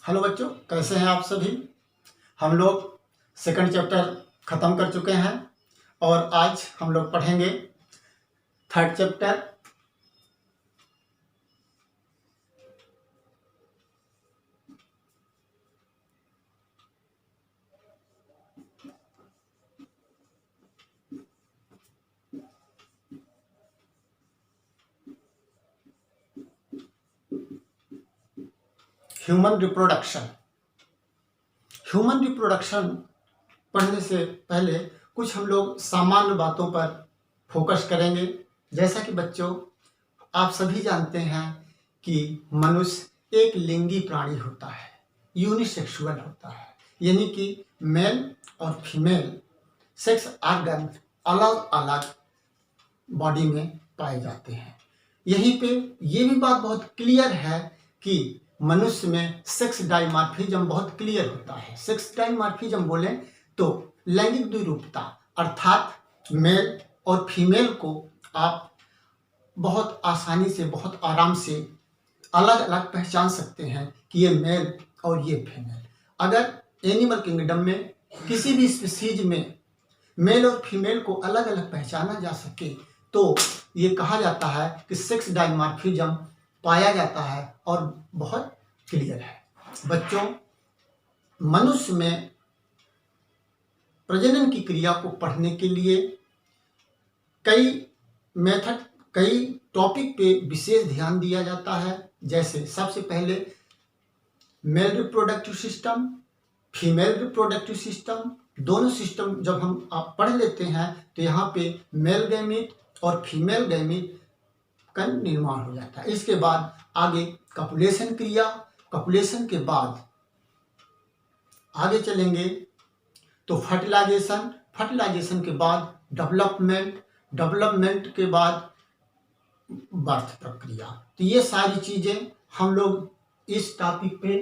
Hello बच्चों, कैसे हैं आप सभी। हम लोग सेकंड चैप्टर ख़त्म कर चुके हैं और आज हम लोग पढ़ेंगे third chapter. Human reproduction. Human reproduction पढ़ने से पहले कुछ हम लोग सामान्य बातों पर फोकस करेंगे। जैसा कि बच्चों आप सभी जानते हैं कि मनुष्य एक लिंगी प्राणी होता है, यूनिसेक्सुअल होता है, यानी कि मेल और फीमेल सेक्स ऑर्गन अलग अलग बॉडी में पाए जाते हैं। यहीं पे ये भी बात बहुत क्लियर है कि मनुष्य में सेक्स डाइमॉर्फिज्म बहुत क्लियर होता है। सेक्स डाइमॉर्फिज्म बोले तो लैंगिक द्विरूपता, अर्थात मेल और फीमेल को आप बहुत आसानी से, बहुत आराम से अलग अलग पहचान सकते हैं कि ये मेल और ये फीमेल। अगर एनिमल किंगडम में किसी भी स्पीशीज में मेल और फीमेल को अलग अलग पहचाना जा सके तो ये कहा जाता है कि सेक्स डाइमॉर्फिज्म पाया जाता है और बहुत क्लियर है। बच्चों, मनुष्य में प्रजनन की क्रिया को पढ़ने के लिए कई मेथड, कई टॉपिक पे विशेष ध्यान दिया जाता है। जैसे सबसे पहले male reproductive system, female reproductive system, दोनों सिस्टम जब हम आप पढ़ लेते हैं तो यहाँ पे मेल गैमीट और फीमेल गैमीट का निर्माण हो जाता है। इसके बाद आगे कपुलेशन क्रिया, कपुलेशन के बाद आगे चलेंगे तो फर्टिलाइजेशन, फर्टिलाइजेशन के बाद डेवलपमेंट, डेवलपमेंट के बाद बर्थ प्रक्रिया। तो ये सारी चीज़ें हम लोग इस टॉपिक पे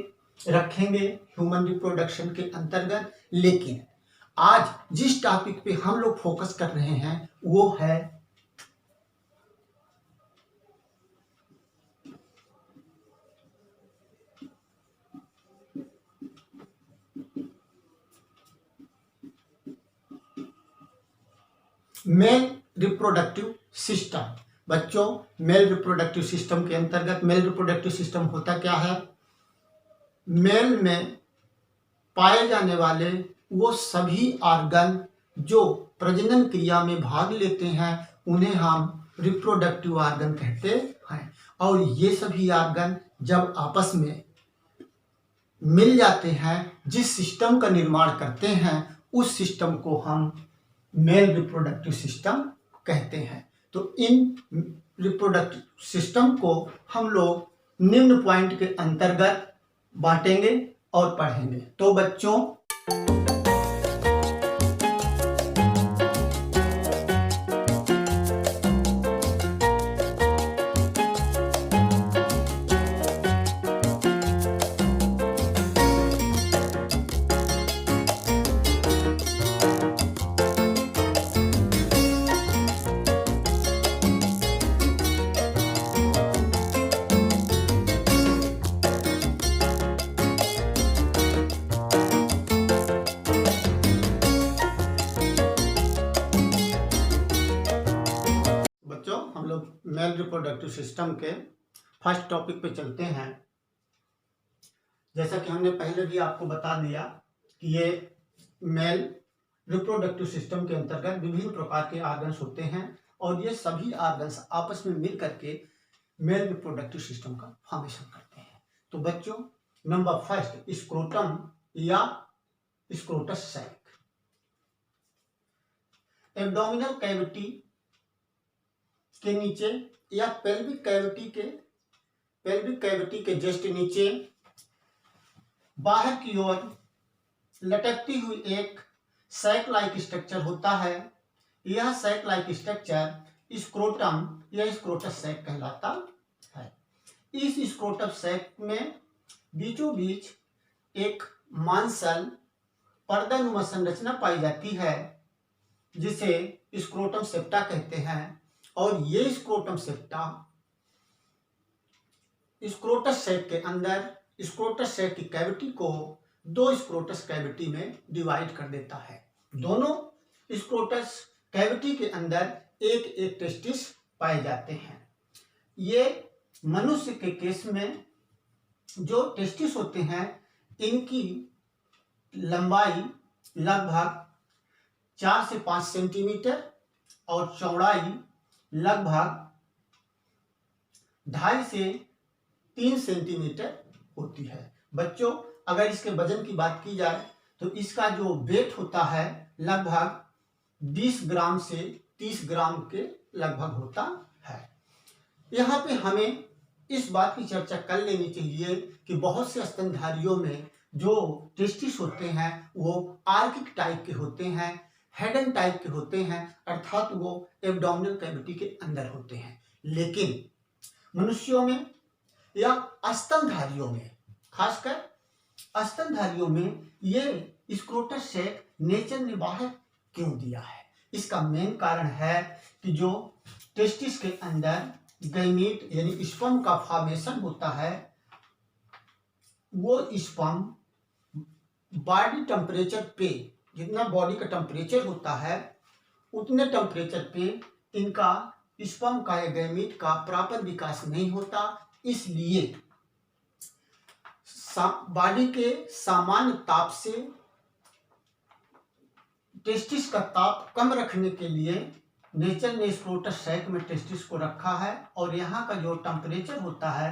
रखेंगे ह्यूमन रिप्रोडक्शन के अंतर्गत। लेकिन आज जिस टॉपिक पे हम लोग फोकस कर रहे हैं वो है मेल रिप्रोडक्टिव सिस्टम। बच्चों, मेल रिप्रोडक्टिव सिस्टम के अंतर्गत मेल रिप्रोडक्टिव सिस्टम होता क्या है? मेल में पाए जाने वाले वो सभी ऑर्गन जो प्रजनन क्रिया में भाग लेते हैं उन्हें हम रिप्रोडक्टिव ऑर्गन कहते हैं। और ये सभी ऑर्गन जब आपस में मिल जाते हैं, जिस सिस्टम का निर्माण करते हैं, उस सिस्टम को हम मेल रिप्रोडक्टिव सिस्टम कहते हैं। तो इन रिप्रोडक्टिव सिस्टम को हम लोग निम्न पॉइंट के अंतर्गत बांटेंगे और पढ़ेंगे। तो बच्चों, हम लोग मेल रिप्रोडक्टिव सिस्टम के फर्स्ट टॉपिक पे चलते हैं। जैसा कि हमने पहले भी आपको बता दिया कि ये मेल रिप्रोडक्टिव सिस्टम के अंतर्गत विभिन्न प्रकार के ऑर्गन्स होते हैं और ये सभी ऑर्गन्स आपस में मिल करके मेल रिप्रोडक्टिव सिस्टम का फॉर्मेशन करते हैं। तो बच्चों, नंबर फर्स्ट, स्क्रोटम या स्क्रोटस सैक। एब्डोमिनल कैविटी के नीचे या पेल्विक कैविटी के जस्ट नीचे बाहर की ओर लटकती हुई एक सैक लाइक स्ट्रक्चर होता है। यह सैक लाइक स्ट्रक्चर स्क्रोटम या स्क्रोटस सैक कहलाता है। इस स्क्रोटस सैक में बीचों बीच एक मांसल पर्दानुमा संरचना पाई जाती है जिसे स्क्रोटम सेप्टा कहते हैं। और ये स्क्रोटम सेप्टा स्क्रोटस सैक के अंदर स्क्रोटस सैक की कैविटी को दो स्क्रोटस कैविटी में डिवाइड कर देता है। दोनों स्क्रोटस कैविटी के अंदर एक एक टेस्टिस पाए जाते हैं। ये मनुष्य के केस में जो टेस्टिस होते हैं इनकी लंबाई लगभग 4 से 5 सेंटीमीटर और चौड़ाई लगभग 2.5 से 3 सेंटीमीटर होती है। बच्चों, अगर इसके वजन की बात की जाए तो इसका जो वेट होता है लगभग 20 ग्राम से 30 ग्राम के लगभग होता है। यहाँ पे हमें इस बात की चर्चा कर लेनी चाहिए कि बहुत से स्तनधारियों में जो टेस्टिस होते हैं वो आर्किक टाइप के होते हैं, हेडन टाइप के होते हैं, अर्थात वो एब्डोमिनल कैविटी के अंदर होते हैं। लेकिन मनुष्यों में या स्तनधारियों में, खासकर स्तनधारियों में ये स्क्रोटस सैक नेचर ने बाहर क्यों दिया है? इसका मेन कारण है कि जो टेस्टिस के अंदर गैमीट यानी स्पर्म का फॉर्मेशन होता है वो स्पर्म बॉडी टेम्परेचर पे, जितना बॉडी का टेम्परेचर होता है उतने टेम्परेचर पे इनका स्पर्म का या गैमीट का प्रॉपर विकास नहीं होता। इसलिए बॉडी के सामान्य ताप से टेस्टिस का ताप कम रखने के लिए नेचर ने स्क्रोटस सैक में टेस्टिस को रखा है और यहाँ का जो टेम्परेचर होता है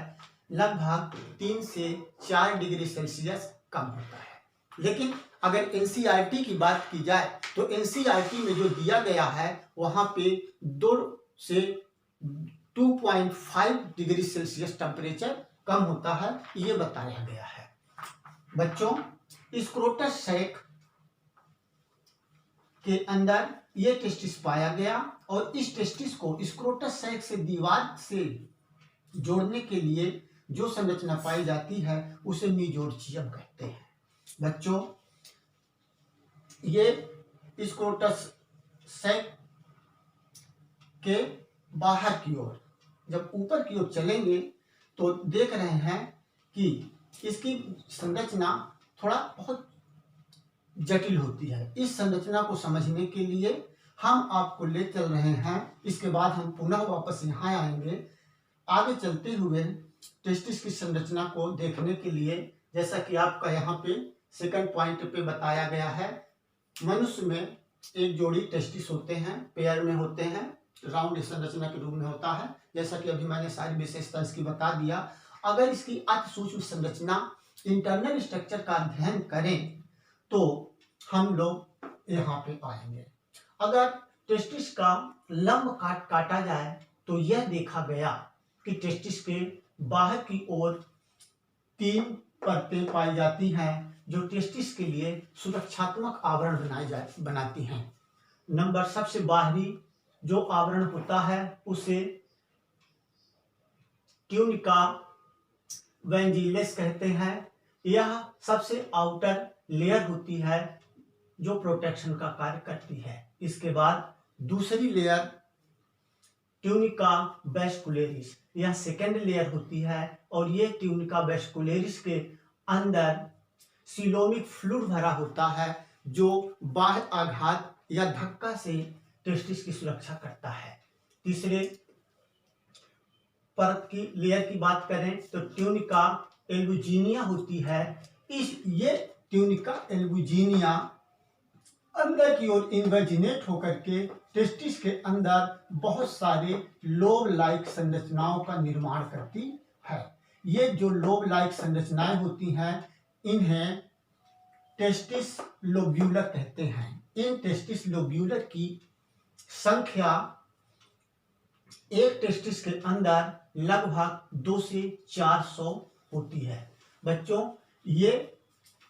लगभग 3 से 4 डिग्री सेल्सियस कम होता है। लेकिन अगर एनसीईआरटी की बात की जाए तो एनसीईआरटी में जो दिया गया है वहाँ पे 2 से 2.5 डिग्री सेल्सियस टेम्परेचर कम होता है, ये बताया गया है। बच्चों, स्क्रोटस सैक के अंदर ये टेस्टिस पाया गया और इस टेस्टिस को स्क्रोटस सैक से दीवार से जोड़ने के लिए जो संरचना पाई जाती है उसे मीजोर्चियम कहते हैं। बच्चों, ये स्क्रोटस सैक के बाहर की ओर जब ऊपर की ओर चलेंगे तो देख रहे हैं कि इसकी संरचना थोड़ा बहुत जटिल होती है। इस संरचना को समझने के लिए हम आपको ले चल रहे हैं, इसके बाद हम पुनः वापस यहाँ आएंगे। आगे चलते हुए टेस्टिस की संरचना को देखने के लिए, जैसा कि आपका यहाँ पे सेकंड पॉइंट पे बताया गया है, मनुष्य में एक जोड़ी टेस्टिस होते हैं, पेयर में होते हैं, राउंड संरचना के रूप में होता है। जैसा कि अभी मैंने सारी विशेषता इसकी बता दिया। अगर इसकी अति सूक्ष्म संरचना, इंटरनल स्ट्रक्चर का अध्ययन करें तो हम लोग यहाँ पे आएंगे। अगर टेस्टिस का लंब काटा जाए तो यह देखा गया कि टेस्टिस के बाहर की ओर 3 परतें पाई जाती हैं जो टेस्टिस के लिए सुरक्षात्मक आवरण बनाती हैं। सबसे बाहरी जो आवरण होता है उसे ट्यूनिका वेंजिलेस कहते हैं। यह सबसे आउटर लेयर होती है जो प्रोटेक्शन का कार्य करती है। इसके बाद दूसरी लेयर ट्यूनिका वेस्कुलेरिस, यह सेकेंड लेयर होती है और ये ट्यूनिका वेस्कुलेरिस के अंदर सिलोमिक फ्लूइड भरा होता है जो बाह्य आघात या धक्का से टेस्टिस की सुरक्षा करता है। तीसरे परत की लेयर की बात करें तो ट्यूनिका एल्बुजिनिया होती है। ये ट्यूनिका एल्बुजिनिया अंदर की ओर इन्वर्जिनेट होकर के टेस्टिस के अंदर बहुत सारे लोब लाइक संरचनाओं का निर्माण करती है। ये जो लोब लाइक संरचनाएं होती हैं इन्हें टेस्टिस लोब्यूलर कहते हैं। इन टेस्टिस लोब्यूलर की संख्या एक टेस्टिस के अंदर लगभग 2 से 400 होती है। बच्चों, ये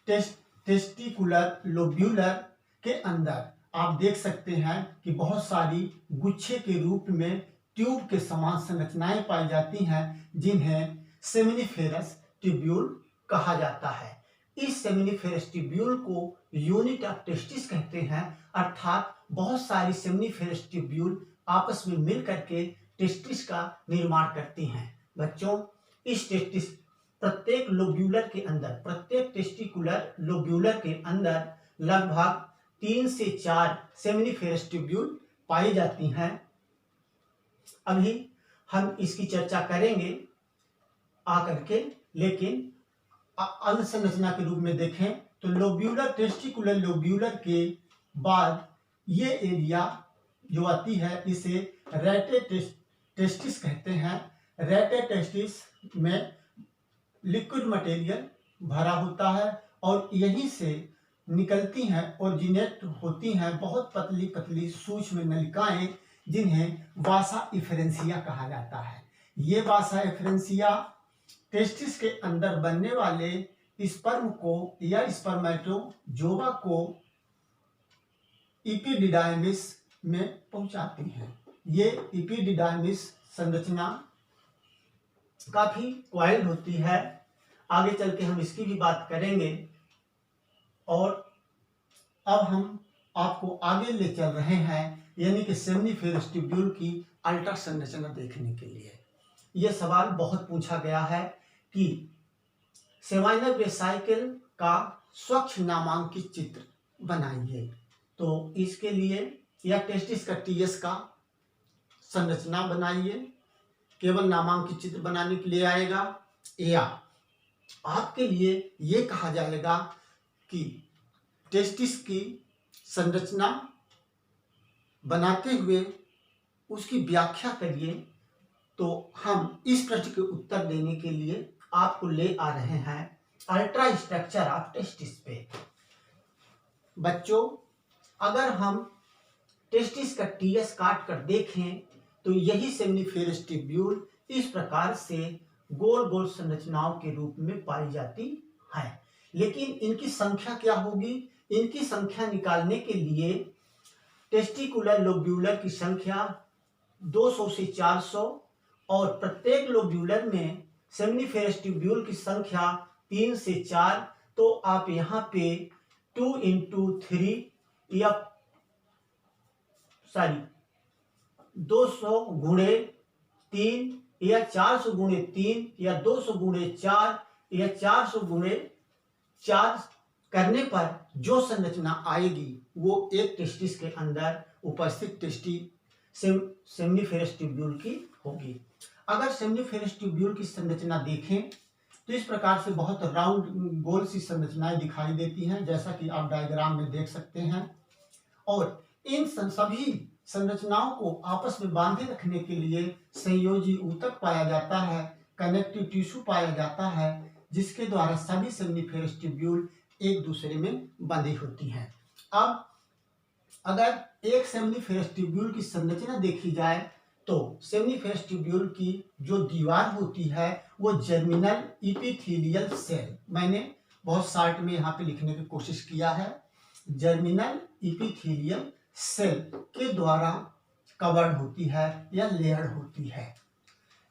टेस्टिकुलर लोब्यूलर के अंदर आप देख सकते हैं कि बहुत सारी गुच्छे के रूप में ट्यूब के समान संरचनाएं पाई जाती हैं जिन्हें सेमिनिफेरस ट्यूब्यूल कहा जाता है। इस सेमिनिफेरस ट्यूब्यूल को यूनिट ऑफ टेस्टिस कहते हैं, अर्थात बहुत सारी सेमिनिफेरस ट्यूब्यूल आपस में मिल करके टेस्टिस का निर्माण करती हैं। बच्चों, इस प्रत्येक लोब्यूलर के अंदर, प्रत्येक टेस्टिकुलर लोब्यूलर के अंदर लगभग 3 से 4 सेमिनिफेरस ट्यूब्यूल पाई जाती हैं। अभी हम इसकी चर्चा करेंगे आकर के, लेकिन अनुसंरचना के रूप में देखें तो लोब्यूलर, टेस्टिकुलर लोब्यूलर के बाद ये एरिया जो आती है इसे रेटे टेस्टिस कहते हैं। रेटे टेस्टिस में लिक्विड मटेरियल भरा होता है और यहीं से निकलती हैं, ओरिजिनेट होती हैं बहुत पतली पतली सूक्ष्म नलिकाएं, जिन्हें वासा इफरेंसिया कहा जाता है। ये वासा इफरेंसिया टेस्टिस के अंदर बनने वाले स्पर्म को या स्पर्मेटोजोवा को इपिडिडाइमिस में पहुंचाती हैं। ये इपिडिडाइमिस संरचना काफी क्वाइल्ड होती है। आगे चल के हम इसकी भी बात करेंगे। और अब हम आपको आगे ले चल रहे हैं, यानी कि सेमिनिफेरस ट्यूब्यूल की अल्ट्रा संरचना देखने के लिए। यह सवाल बहुत पूछा गया है कि सेमाइनल वेसाइकिल का स्वच्छ नामांकित चित्र बनाइए। तो इसके लिए या टेस्टिस का टीएस का संरचना बनाइए, केवल नामांकित चित्र बनाने के लिए आएगा, या आपके लिए ये कहा जाएगा कि टेस्टिस की संरचना बनाते हुए उसकी व्याख्या करिए। तो हम इस प्रश्न के उत्तर देने के लिए आपको ले आ रहे हैं अल्ट्रा स्ट्रक्चर ऑफ टेस्टिस पे। बच्चों, अगर हम टेस्टिस का टीएस काट कर देखें तो यही सेमिनिफेरस ट्यूब्यूल इस प्रकार से गोल गोल संरचनाओं के रूप में पाई जाती है। लेकिन इनकी संख्या क्या होगी? इनकी संख्या निकालने के लिए टेस्टिकुलर लोब्यूलर की संख्या 200 से 400 और प्रत्येक लोब्यूलर में सेमिनिफेरस ट्यूब्यूल की संख्या 3 से 4। तो आप यहाँ पे 2 into 3 या 200 गुणे 3 या 400 गुणे 3 या 200 गुणे 4 या 400 गुणे 4 करने पर जो संरचना आएगी वो एक टेस्टिस के अंदर उपस्थित सेमिनिफेरस ट्यूब्यूल की होगी। अगर सेमिनिफेरस ट्यूब्यूल की संरचना देखें तो इस प्रकार से बहुत राउंड गोल सी संरचनाएं दिखाई देती हैं, जैसा कि आप डायग्राम में देख सकते हैं। और इन सभी संरचनाओं को आपस में बांधे रखने के लिए संयोजी ऊतक पाया जाता है, कनेक्टिव टिश्यू पाया जाता है, जिसके द्वारा सभी सेमिनिफेरस ट्यूब्यूल एक दूसरे में बंधी होती हैं। अब अगर एक सेमिनिफेरस ट्यूब्यूल की संरचना देखी जाए तो सेमिनिफेरस ट्यूब्यूल की जो दीवार होती है वो जर्मिनल इपिथेलियल सेल, मैंने बहुत शार्ट में यहाँ पे लिखने की कोशिश किया है, जर्मिनल इपिथेलियल सेल के द्वारा कवर्ड होती है या लेयर्ड होती है।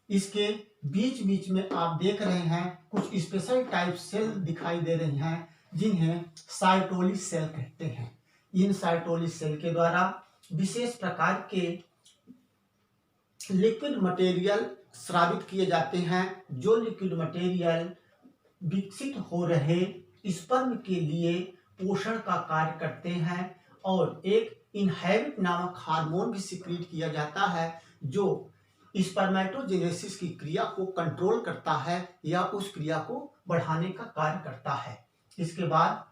इसके बीच बीच में आप देख रहे हैं कुछ स्पेशल टाइप सेल दिखाई दे रही हैं, जिन्हें साइटोली सेल कहते हैं। इन साइटोली सेल के द्वारा विशेष प्रकार के लिक्विड मटेरियल स्रावित किए जाते हैं, जो लिक्विड मटेरियल विकसित हो रहे स्पर्म के लिए पोषण का कार्य करते हैं। और एक इनहेबिट नामक हार्मोन भी सिक्रीट किया जाता है, जो स्पर्मेटोजेनेसिस की क्रिया को कंट्रोल करता है या उस क्रिया को बढ़ाने का कार्य करता है। इसके बाद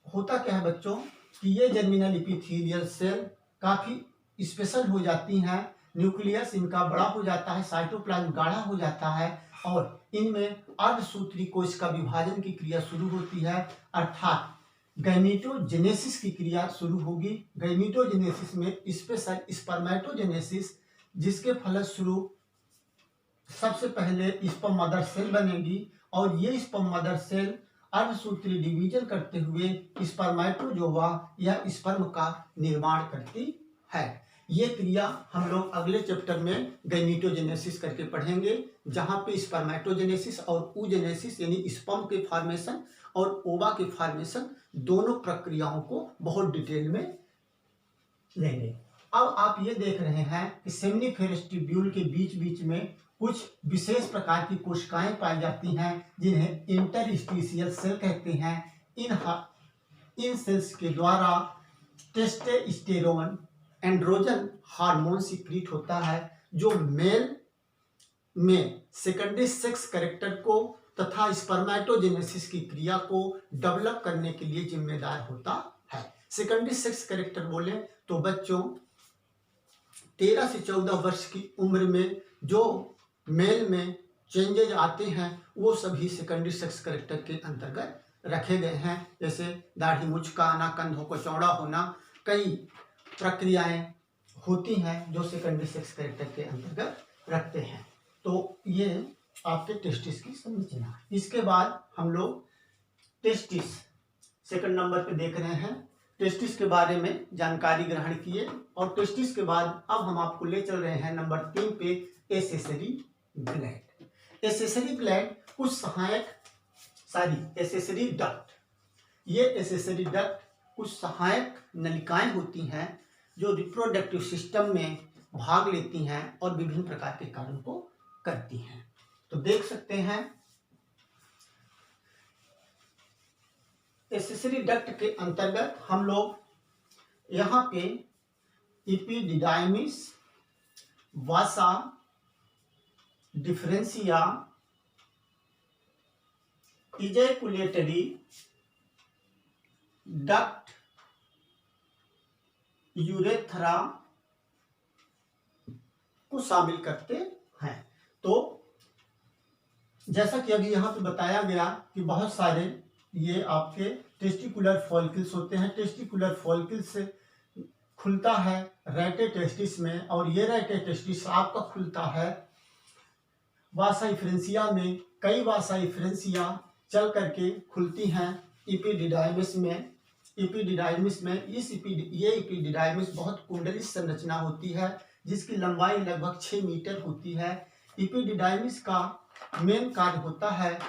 होता क्या है बच्चों कि ये जर्मिनल इपिथेलियल सेल काफ़ी स्पेशल हो जाती हैं, न्यूक्लियस इनका बड़ा हो जाता है, साइटोप्लाज्म गाढ़ा हो जाता है और इनमें अर्धसूत्री कोश का विभाजन की क्रिया शुरू होती है, अर्थात गैमीटोजेनेसिस की क्रिया शुरू होगी। गैमीटोजेनेसिस में स्पेशल स्पर्मेटोजेनेसिस, जिसके फलस्वरूप सबसे पहले स्पर्म मदर सेल बनेगी और ये स्पर्म मदर सेल अर्धसूत्री डिवीजन करते हुए स्पर्मेटोजोवा या स्पर्म का निर्माण करती है। ये क्रिया हम लोग अगले चैप्टर में गैमीटोजेनेसिस करके पढ़ेंगे, जहाँ पे स्पर्मेटोजेनेसिस और oogenesis यानी स्पर्म के फॉर्मेशन और ओवा के फॉर्मेशन दोनों प्रक्रियाओं को बहुत डिटेल में लेंगे। अब आप ये देख रहे हैं कि सेमिनिफेरस ट्यूब्यूल के बीच बीच में कुछ विशेष प्रकार की कोशिकाएं पाई जाती हैं जिन्हें इंटरस्टिशियल सेल कहते हैं। इन सेल्स के द्वारा टेस्टोस्टेरोन एंड्रोजन हार्मोन सीक्रेट होता है जो मेल में सेकेंडरी सेक्स कैरेक्टर को तथा स्पर्मेटोजेनेसिस की क्रिया को डेवलप करने के लिए जिम्मेदार होता है। सेकेंडरी सेक्स कैरेक्टर बोले तो बच्चों 13 से 14 वर्ष की उम्र में जो मेल में चेंजेज आते हैं वो सभी सेकेंडरी सेक्स कैरेक्टर के अंतर्गत रखे गए हैं। जैसे दाढ़ी मूंछ का आना, कंधों को चौड़ा होना, कई प्रक्रियाएं होती हैं जो सेकेंडरी सेक्स कैरेक्टर के अंतर्गत रखते हैं। तो ये आपके टेस्टिस की संरचना है। इसके बाद हम लोग टेस्टिस सेकंड नंबर पे देख रहे हैं। टेस्टिस के बारे में जानकारी ग्रहण किए और टेस्टिस के बाद अब हम आपको ले चल रहे हैं नंबर 3 पे एसेसरी ग्लैंड। एसेसरी ग्लैंड कुछ एसेसरी डक्ट। ये एसेसरी डक्ट कुछ सहायक नलिकाएं होती हैं जो रिप्रोडक्टिव सिस्टम में भाग लेती हैं और विभिन्न प्रकार के कार्यों को करती हैं। तो देख सकते हैं एसेसरी डक्ट के अंतर्गत हम लोग यहाँ पे एपिडिडाइमिस, वासा डिफरेंशिया, इजैकुलेटरी डक्ट, यूरेथ्रा को शामिल करते हैं। तो जैसा कि अभी यहाँ पे बताया गया कि बहुत सारे ये आपके टेस्टिकुलर फॉलिकल्स होते हैं। टेस्टिकुलर फॉलिकल्स से खुलता है रेटे टेस्टिस में और ये रेटे टेस्टिस आपका खुलता है वासा इफ्रेंसिया में। कई वासा इफ्रेंसिया चल करके खुलती हैं एपिडिडाइमिस में। ये एपिडिडाइमिस बहुत कुंडली संरचना होती है जिसकी लंबाई लगभग 6 मीटर होती है। एपिडिडाइमिस का मेन कार्य होता है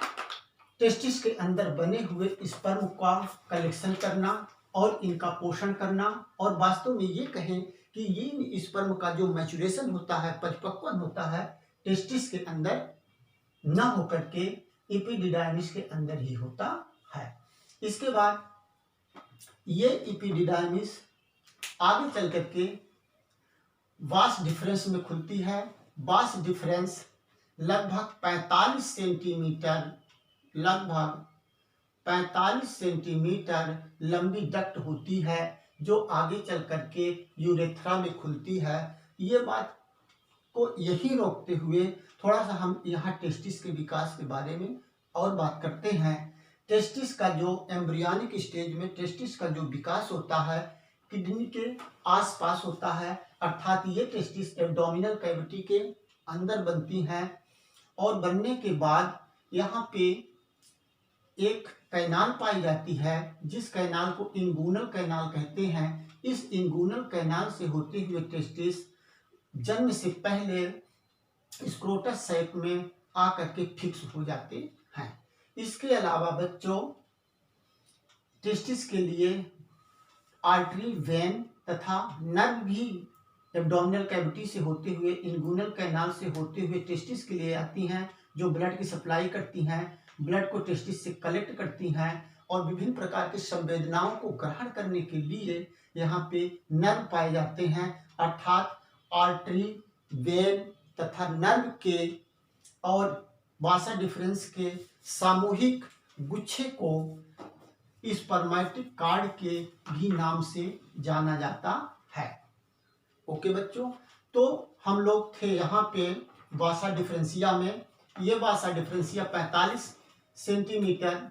टेस्टिस के अंदर बने हुए स्पर्म का कलेक्शन करना और इनका पोषण करना, और वास्तव में ये कहें कि ये स्पर्म का जो मैचुरेशन होता है, परिपक्वन होता है, टेस्टिस के अंदर न होकर के एपिडिडाइमिस के अंदर ही होता है। इसके बाद ये एपिडिडाइमिस आगे चल करके वास डिफरेंस में खुलती है। वास डिफरेंस लगभग 45 सेंटीमीटर लंबी डक्ट होती है जो आगे चल करके यूरेथ्रा में खुलती है। ये बात को यही रोकते हुए थोड़ा सा हम यहाँ टेस्टिस के विकास के बारे में और बात करते हैं। टेस्टिस का जो एम्ब्रियोनिक स्टेज में टेस्टिस का जो विकास होता है किडनी के आसपास होता है, अर्थात ये टेस्टिस एब्डोमिनल कैविटी के अंदर बनती हैं और बनने के बाद यहाँ पे एक कैनाल पाई जाती है जिस कैनाल को इंगुनल कैनाल कहते हैं। इस इंगुनल कैनाल से होते हुए टेस्टिस जन्म से पहले स्क्रोटस शेप में आकर के फिक्स हो जाते हैं। इसके अलावा बच्चों टेस्टिस के लिए आर्टरी, वेन तथा नर्व भी एब्डोमिनल कैविटी से होते हुए इंगुनल कैनाल से होते हुए टेस्टिस के लिए आती हैं जो ब्लड की सप्लाई करती हैं, ब्लड को टेस्टिस से कलेक्ट करती हैं और विभिन्न प्रकार की संवेदनाओं को ग्रहण करने के लिए यहाँ पे नर्व पाए जाते हैं, अर्थात आर्टरी, वेन तथा नर्व के और वासा डिफरेंस के सामूहिक गुच्छे को स्पर्मेटिक कार्ड के भी नाम से जाना जाता है। ओके बच्चों, तो हम लोग थे यहाँ पे वासा डिफरेंशिया में। ये वासा डिफरेंशिया 45 सेंटीमीटर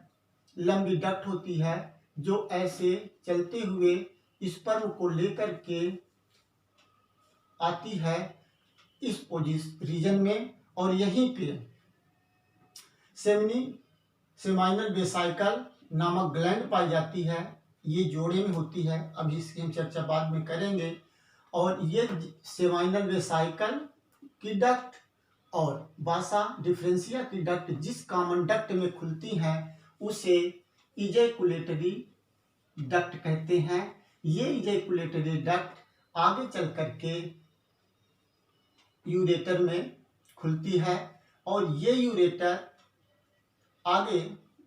लंबी डक्ट होती है जो ऐसे चलते हुए स्पर्म को लेकर के आती है इस रीजन में और यहीं पे सेमाइनल वेसाइकल नामक ग्लैंड पाई जाती है। ये जोड़े में होती है, अभी इसकी हम चर्चा बाद में करेंगे। और ये सेमाइनल वेसाइकल की डक्ट और वासा डिफरेंशिया की डक्ट जिस कॉमन डक्ट में खुलती हैं उसे इजैकुलेटरी डक्ट कहते हैं। ये इजैकुलेटरी डक्ट आगे चल करके यूरेटर में खुलती है और ये यूरेटर आगे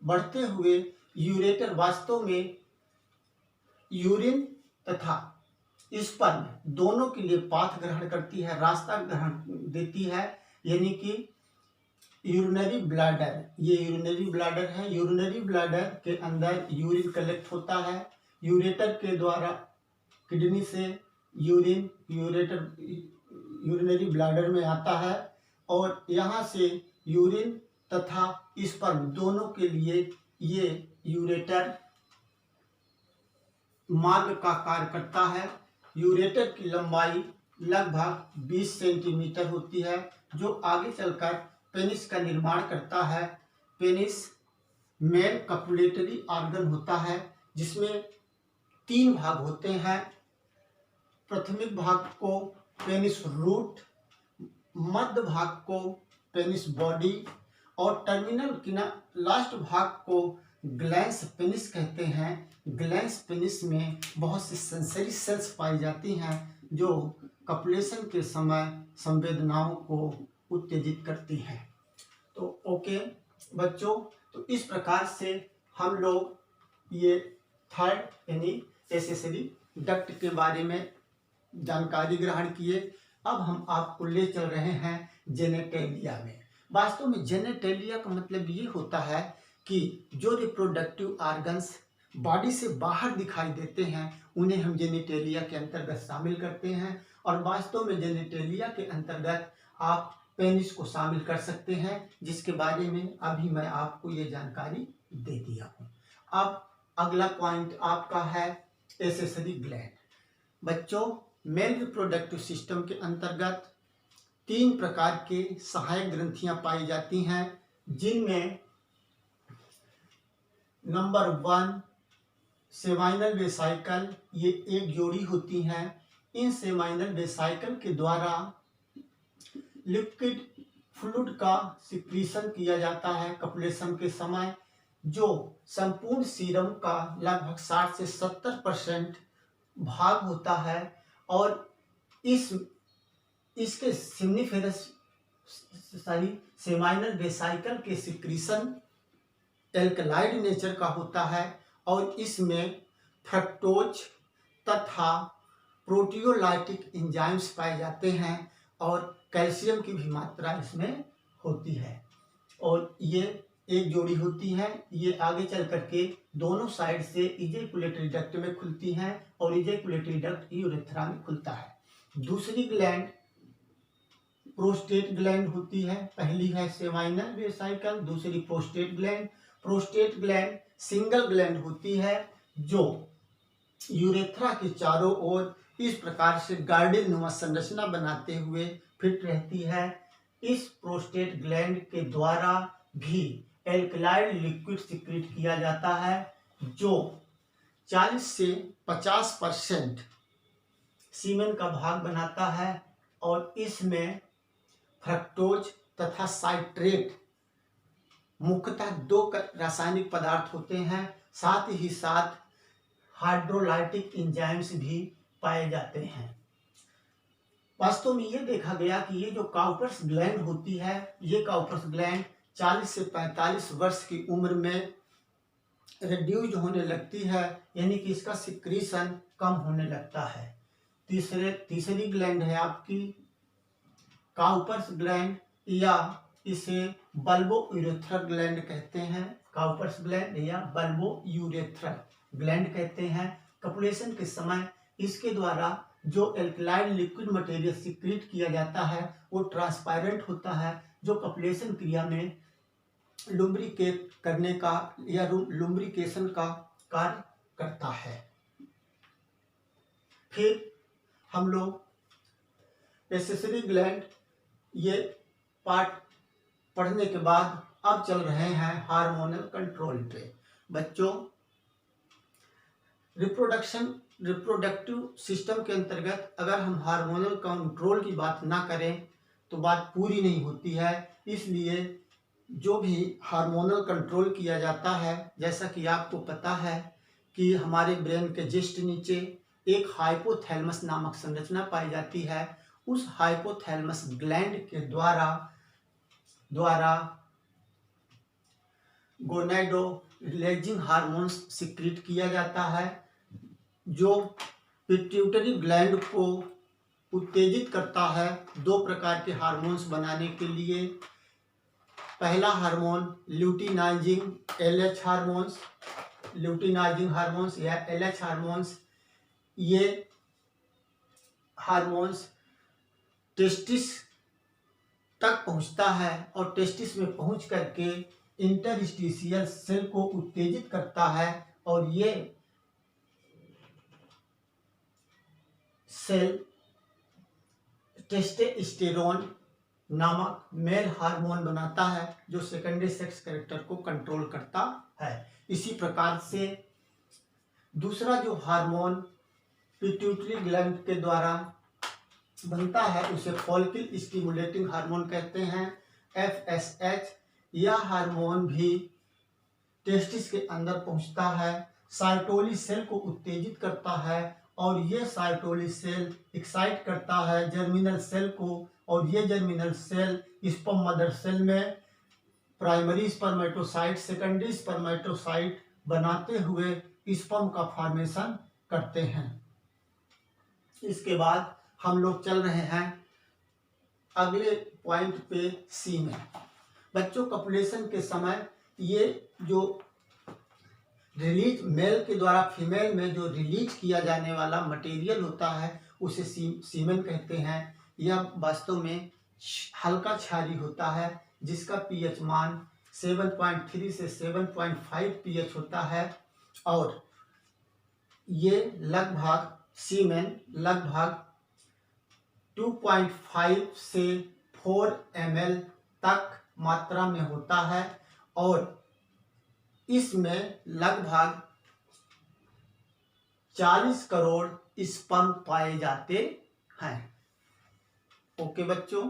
बढ़ते हुए यूरेटर वास्तव में यूरिन तथा स्पर्म दोनों के लिए पाथ ग्रहण करती है, रास्ता ग्रहण देती है। यानी कि यूरिनरी ब्लैडर, ये यूरिनरी ब्लैडर है। यूरिनरी ब्लैडर के अंदर यूरिन कलेक्ट होता है, यूरेटर के द्वारा किडनी से यूरिन यूरिनरी ब्लैडर में आता है और यहाँ से यूरिन तथा स्पर्म दोनों के लिए ये यूरेटर मार्ग का कार्य करता है। यूरेटर की लंबाई लगभग 20 सेंटीमीटर होती है, जो आगे चलकर पेनिस का निर्माण करता है। पेनिस मेल कपुलेटरी ऑर्गन होता है, जिसमें 3 भाग होते हैं। प्राथमिक भाग को पेनिस रूट, मध्य भाग को पेनिस बॉडी और टर्मिनल लास्ट भाग को ग्लैंस पेनिस कहते हैं। ग्लैंस पेनिस में बहुत सी सेंसरी सेल्स पाई जाती हैं जो कपुलेशन के समय संवेदनाओं को उत्तेजित करती हैं। तो ओके बच्चों, तो इस प्रकार से हम लोग ये थर्ड यानी एसेसरी डक्ट के बारे में जानकारी ग्रहण किए। अब हम आपको ले चल रहे हैं जेनेटेलिया में। वास्तव में जेनेटेलिया का मतलब ये होता है कि जो रिप्रोडक्टिव ऑर्गन्स बॉडी से बाहर दिखाई देते हैं उन्हें हम जेनेटेलिया के अंतर्गत शामिल करते हैं। और वास्तव में जेनेटेलिया के अंतर्गत आप पेनिस को शामिल कर सकते हैं, जिसके बारे में अभी मैं आपको ये जानकारी दे दिया हूँ। अब अगला पॉइंट आपका है एसेसरी ग्लैंड। बच्चों, मेल रिप्रोडक्टिव सिस्टम के अंतर्गत 3 प्रकार के सहायक ग्रंथियां पाई जाती हैं, जिनमें नंबर 1 सेमाइनल वेसाइकल, ये एक जोड़ी होती हैं। इन सेमाइनल वेसाइकल के द्वारा लिक्विड फ्लूइड का सिक्रीशन किया जाता है कपुलेशन के समय, जो संपूर्ण सीरम का लगभग 60 से 70% भाग होता है। और इसके सिम्निफेरस सेमाइनल वेसाइकल के सिक्रीशन एल्कलाइड नेचर का होता है और इसमें फ्रक्टोज तथा प्रोटियोलाइटिक एंजाइम्स पाए जाते हैं और कैल्शियम की भी मात्रा इसमें होती है। और ये एक जोड़ी होती है, ये आगे चल करके दोनों साइड से इजैकुलेटरी डक्ट में खुलती हैं और इजैकुलेटरी डक्ट यूरेथ्रा में खुलता है। दूसरी ग्लैंड प्रोस्टेट ग्लैंड होती है। पहली है सेमाइनल वेसाइकल, दूसरी prostate gland. Prostate gland single gland होती है जो यूरेथ्रा के चारों ओर इस प्रकार से गार्डन नुमा संरचना बनाते हुए फिट रहती है। इस प्रोस्टेट ग्लैंड के द्वारा भी एल्कलाइड लिक्विड सिक्रीट किया जाता है, जो 40 से 50% सीमेन का भाग बनाता है और इसमें फ्रक्टोज तथा साइट्रेट मुख्यतः 2 रासायनिक पदार्थ होते हैं। साथ ही साथ हाइड्रोलाइटिक एंजाइम्स भी पाए जाते हैं। वास्तव में ये देखा गया कि ये जो काउपर्स ग्लैंड होती है, ये काउपर्स ग्लैंड 40 से 45 वर्ष की उम्र में रिड्यूज होने लगती है, यानी कि इसका सिक्रीशन कम होने लगता है। तीसरी ग्लैंड है आपकी काउपर्स ग्लैंड, या इसे बल्बो यूरेथ्रल ग्लैंड कहते हैं। काउपर्स ग्लैंड या बल्बो यूरेथ्रल ग्लैंड कहते हैं। कपुलेशन के समय इसके द्वारा जो एल्कलाइड लिक्विड मटेरियल सिक्रीट किया जाता है वो ट्रांसपेरेंट होता है, जो कपुलेशन क्रिया में लुब्रिकेट करने का या लुब्रिकेशन का कार्य करता है। फिर हम लोग एसेसरी ग्लैंड ये पार्ट पढ़ने के बाद अब चल रहे हैं हार्मोनल कंट्रोल पे। बच्चों, रिप्रोडक्टिव सिस्टम के अंतर्गत अगर हम हार्मोनल कंट्रोल की बात ना करें तो बात पूरी नहीं होती है। इसलिए जो भी हार्मोनल कंट्रोल किया जाता है, जैसा कि आपको पता है कि हमारे ब्रेन के जस्ट नीचे एक हाइपोथैलेमस नामक संरचना पाई जाती है। उस हाइपोथैलेमस ग्लैंड के द्वारा द्वारा गोनाडोट्रोपिन हार्मोन्स सिक्रीट किया जाता है, जो पिट्यूटरी ग्लैंड को उत्तेजित करता है 2 प्रकार के हार्मोन्स बनाने के लिए। पहला हार्मोन ल्यूटिनाइजिंग हार्मोन्स या LH हार्मोन्स। ये हार्मोन्स टेस्टिस तक पहुंचता है और टेस्टिस में पहुंच करके इंटरस्टिशियल सेल को उत्तेजित करता है और ये सेल टेस्टोस्टेरोन नामक मेल हार्मोन बनाता है, जो सेकेंडरी सेक्स कैरेक्टर को कंट्रोल करता है। इसी प्रकार से दूसरा जो हार्मोन पिट्यूटरी ग्लैंड के द्वारा बनता है उसे फॉलिकल स्टिमुलेटिंग हार्मोन कहते हैं, FSH। यह हार्मोन भी टेस्टिस के अंदर पहुंचता है, सार्टोली सेल को उत्तेजित करता है और ये सार्टोली सेल एक्साइट करता है जर्मिनल सेल को, और ये germinal cell sperm mother cell में प्राइमरी स्पर्मेटोसाइट सेकेंडरी स्पर्मेटोसाइट बनाते हुए स्पर्म का फॉर्मेशन करते हैं। इसके बाद हम लोग चल रहे हैं अगले पॉइंट पे, सी में। बच्चों, कपुलेशन के समय ये जो रिलीज मेल के द्वारा फीमेल में जो रिलीज किया जाने वाला मटेरियल होता है उसे सीमेन कहते हैं। यह वास्तव में हल्का क्षारीय होता है, जिसका पीएच मान 7.3 से 7.5 पीएच होता है, और ये सीमेन लगभग 2.5 से 4 ml तक मात्रा में होता है और इसमें लगभग 40 करोड़ स्पर्म पाए जाते हैं। ओके बच्चों।